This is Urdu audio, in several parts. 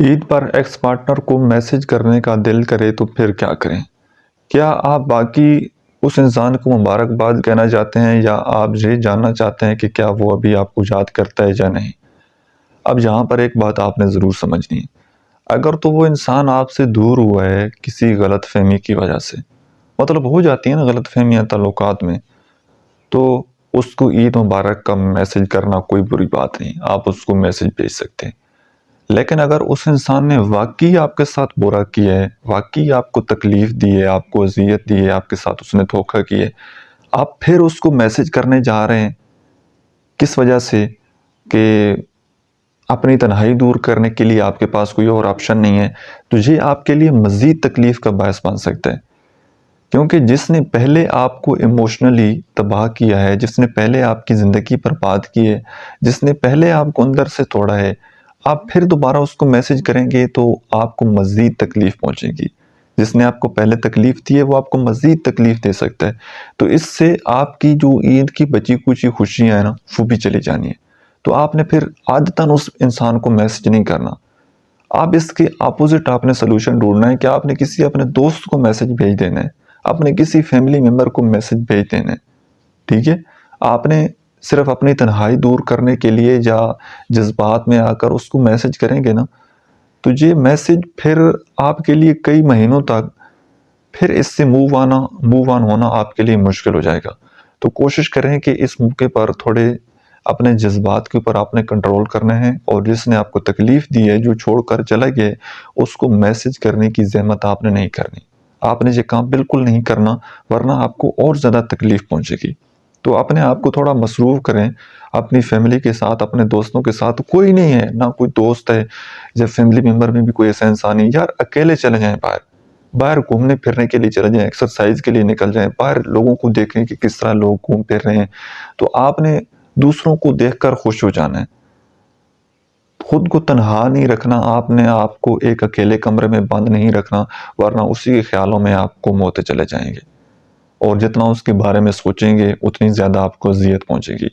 عید پر ایکس پارٹنر کو میسج کرنے کا دل کرے تو پھر کیا کریں؟ کیا آپ باقی اس انسان کو مبارکباد کہنا چاہتے ہیں یا آپ یہ جاننا چاہتے ہیں کہ کیا وہ ابھی آپ کو یاد کرتا ہے یا نہیں؟ اب یہاں پر ایک بات آپ نے ضرور سمجھنی ہے۔ اگر تو وہ انسان آپ سے دور ہوا ہے کسی غلط فہمی کی وجہ سے، مطلب ہو جاتی ہے نا غلط فہمیاں تعلقات میں، تو اس کو عید مبارک کا میسج کرنا کوئی بری بات نہیں، آپ اس کو میسج بھیج سکتے ہیں۔ لیکن اگر اس انسان نے واقعی آپ کے ساتھ برا کیا ہے، واقعی آپ کو تکلیف دی ہے، آپ کو اذیت دی ہے، آپ کے ساتھ اس نے دھوکہ کیا ہے، آپ پھر اس کو میسج کرنے جا رہے ہیں کس وجہ سے کہ اپنی تنہائی دور کرنے کے لیے آپ کے پاس کوئی اور آپشن نہیں ہے، تو یہ آپ کے لیے مزید تکلیف کا باعث بن سکتا ہے۔ کیونکہ جس نے پہلے آپ کو ایموشنلی تباہ کیا ہے، جس نے پہلے آپ کی زندگی برباد کی ہے، جس نے پہلے آپ کو اندر سے توڑا ہے، آپ پھر دوبارہ اس کو میسج کریں گے تو آپ کو مزید تکلیف پہنچے گی۔ جس نے آپ کو پہلے تکلیف دی ہے وہ آپ کو مزید تکلیف دے سکتا ہے، تو اس سے آپ کی جو عید کی بچی کچی خوشیاں ہیں نا وہ بھی چلی جانی ہے۔ تو آپ نے پھر عادتاً اس انسان کو میسج نہیں کرنا، آپ اس کے اپوزٹ آپ نے سلوشن ڈھونڈنا ہے کہ آپ نے کسی اپنے دوست کو میسج بھیج دینا ہے، اپنے کسی فیملی ممبر کو میسج بھیج دینا ہے، ٹھیک ہے؟ آپ نے صرف اپنی تنہائی دور کرنے کے لیے یا جذبات میں آ کر اس کو میسج کریں گے نا، تو یہ میسج پھر آپ کے لیے کئی مہینوں تک پھر اس سے موو آن ہونا آپ کے لیے مشکل ہو جائے گا۔ تو کوشش کریں کہ اس موقع پر تھوڑے اپنے جذبات کے اوپر آپ نے کنٹرول کرنا ہے، اور جس نے آپ کو تکلیف دی ہے، جو چھوڑ کر چلا گیا ہے، اس کو میسج کرنے کی زحمت آپ نے نہیں کرنی۔ آپ نے یہ کام بالکل نہیں کرنا، ورنہ آپ کو اور زیادہ تکلیف پہنچے گی۔ تو اپنے آپ کو تھوڑا مصروف کریں، اپنی فیملی کے ساتھ، اپنے دوستوں کے ساتھ۔ کوئی نہیں ہے، نہ کوئی دوست ہے یا فیملی ممبر میں بھی کوئی ایسا انسان نہیں، یار اکیلے چلے جائیں باہر گھومنے پھرنے کے لیے چلے جائیں، ایکسرسائز کے لیے نکل جائیں باہر، لوگوں کو دیکھیں کہ کس طرح لوگ گھوم پھر رہے ہیں۔ تو آپ نے دوسروں کو دیکھ کر خوش ہو جانا ہے، خود کو تنہا نہیں رکھنا، آپ نے آپ کو ایک اکیلے کمرے میں بند نہیں رکھنا، ورنہ اسی کے خیالوں میں آپ کو موتے چلے جائیں گے، اور جتنا اس کے بارے میں سوچیں گے اتنی زیادہ آپ کو اذیت پہنچے گی۔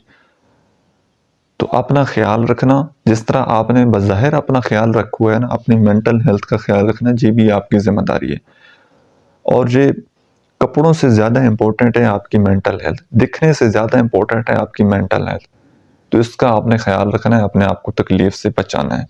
تو اپنا خیال رکھنا، جس طرح آپ نے بظاہر اپنا خیال رکھا ہوا ہے نا، اپنی مینٹل ہیلتھ کا خیال رکھنا، یہ بھی آپ کی ذمہ داری ہے۔ اور یہ کپڑوں سے زیادہ امپورٹنٹ ہے آپ کی مینٹل ہیلتھ، دکھنے سے زیادہ امپورٹنٹ ہے آپ کی مینٹل ہیلتھ۔ تو اس کا آپ نے خیال رکھنا ہے، اپنے آپ کو تکلیف سے بچانا ہے۔